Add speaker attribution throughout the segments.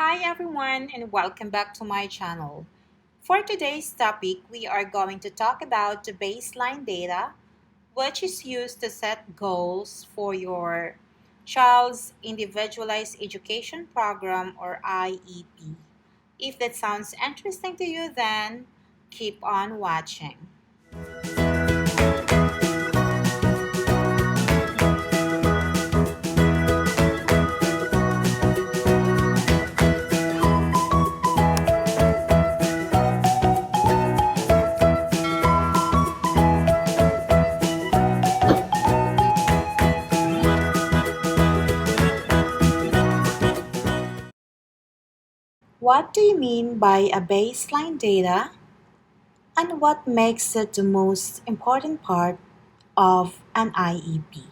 Speaker 1: Hi everyone and welcome back to my channel. For today's topic, we are going to talk about the baseline data, which is used to set goals for your child's individualized education program or IEP. If that sounds interesting to you, then keep on watching. What do you mean by a baseline data, and what makes it the most important part of an IEP?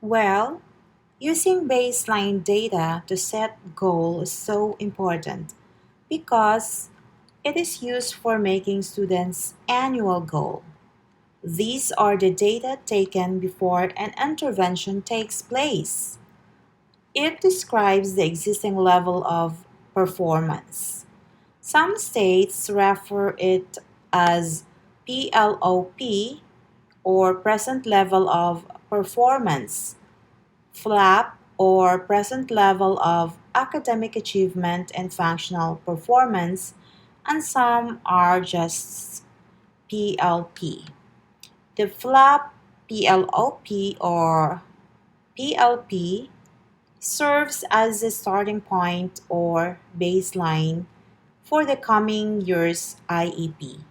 Speaker 1: Well, using baseline data to set goals is so important because it is used for making students' annual goal. These are the data taken before an intervention takes place. It describes the existing level of performance. Some states refer it as PLOP or present level of performance, FLAP or present level of academic achievement and functional performance, and some are just PLP. The FLAP, PLOP, or PLP serves as a starting point or baseline for the coming year's IEP.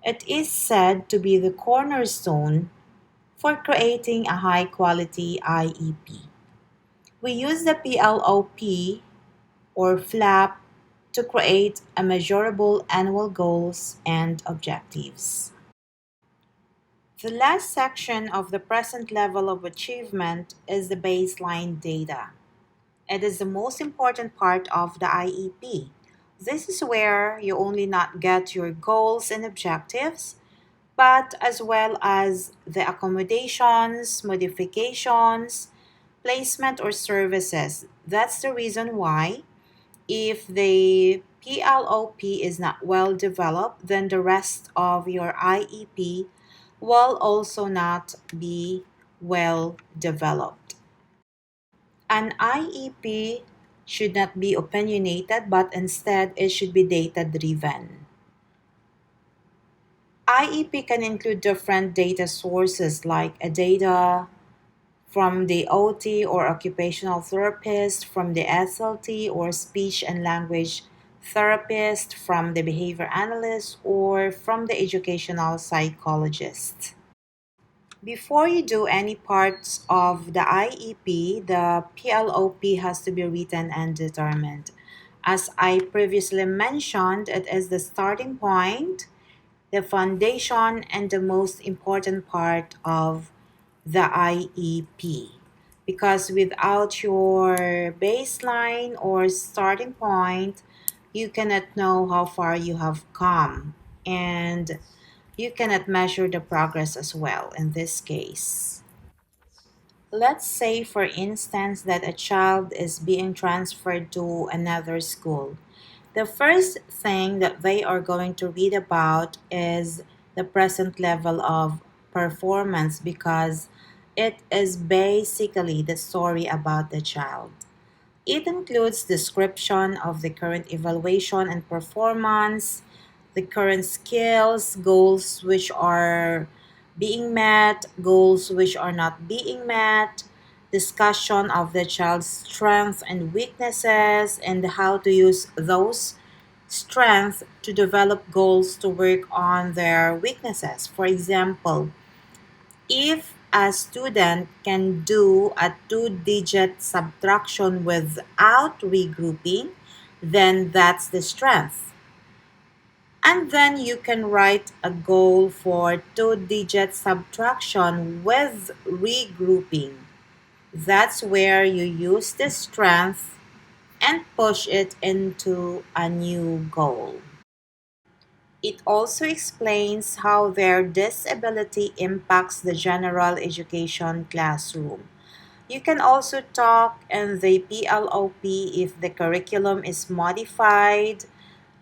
Speaker 1: It is said to be the cornerstone for creating a high quality IEP. We use the PLOP or FLAP to create a measurable annual goals and objectives. The last section of the present level of achievement is the baseline data. It is the most important part of the IEP. This is where you only not get your goals and objectives, but as well as the accommodations, modifications, placement, or services. That's the reason why if the PLOP is not well developed, then the rest of your IEP will also not be well developed. An IEP should not be opinionated, but instead it should be data driven. IEP can include different data sources like a data from the OT or occupational therapist, from the SLT or speech and language therapist, from the behavior analyst, or from the educational psychologist. Before you do any parts of the IEP, the PLOP has to be written and determined. As I previously mentioned, it is the starting point, the foundation, and the most important part of the IEP. Because without your baseline or starting point, you cannot know how far you have come. And you cannot measure the progress as well in this case. Let's say, for instance, that a child is being transferred to another school. The first thing that they are going to read about is the present level of performance because it is basically the story about the child. It includes description of the current evaluation and performance, the current skills, goals which are being met, goals which are not being met, discussion of the child's strengths and weaknesses, and how to use those strengths to develop goals to work on their weaknesses. For example, if a student can do a two-digit subtraction without regrouping, then that's the strength. And then you can write a goal for two-digit subtraction with regrouping. That's where you use the strength and push it into a new goal. It also explains how their disability impacts the general education classroom. You can also talk in the PLOP if the curriculum is modified,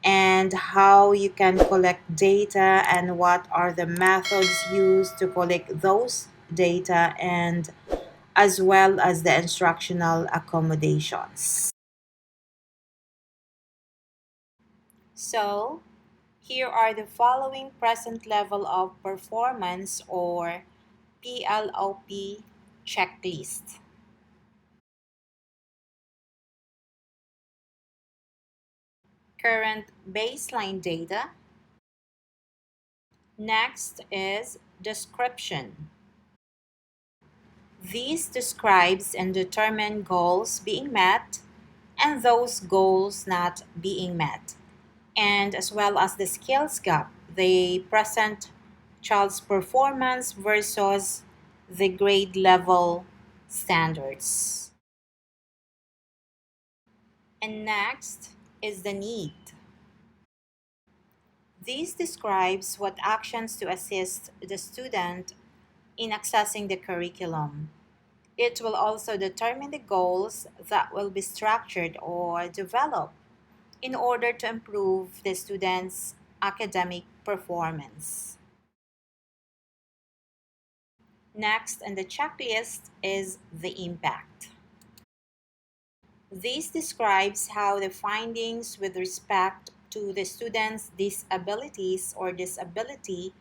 Speaker 1: and how you can collect data and what are the methods used to collect those data, and as well as the instructional accommodations. So, here are the following present level of performance or PLOP checklist. Current baseline data. Next is description. These describes and determine goals being met and those goals not being met, and as well as the skills gap. They present child's performance versus the grade level standards. And next is the need. This describes what actions to assist the student in accessing the curriculum. It will also determine the goals that will be structured or developed in order to improve the student's academic performance. Next on the checklist is the impact. This describes how the findings with respect to the student's disabilities or disability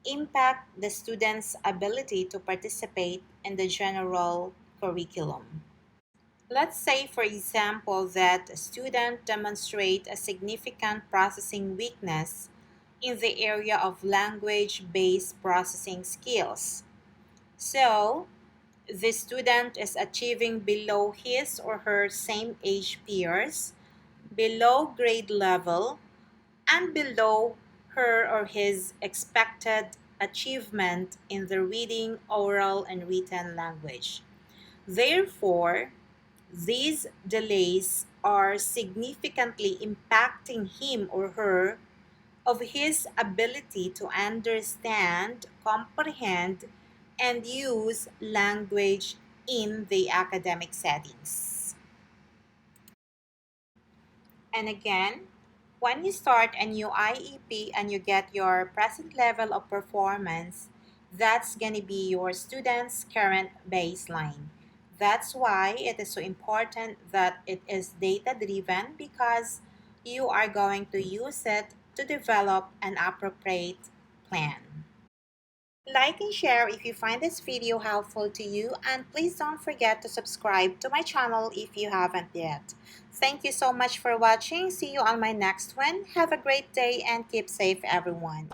Speaker 1: impact the student's ability to participate in the general curriculum. Let's say, for example, that a student demonstrates a significant processing weakness in the area of language-based processing skills. So, the student is achieving below his or her same age peers, below grade level, and below her or his expected achievement in the reading, oral, and written language. Therefore, these delays are significantly impacting him or her of his ability to understand, comprehend, and use language in the academic settings. And again, when you start a new IEP and you get your present level of performance, that's going to be your student's current baseline. That's why it is so important that it is data driven, because you are going to use it to develop an appropriate plan. Like and share if you find this video helpful to you, and please don't forget to subscribe to my channel if you haven't yet. Thank you so much for watching. See you on my next one. Have a great day and keep safe, everyone.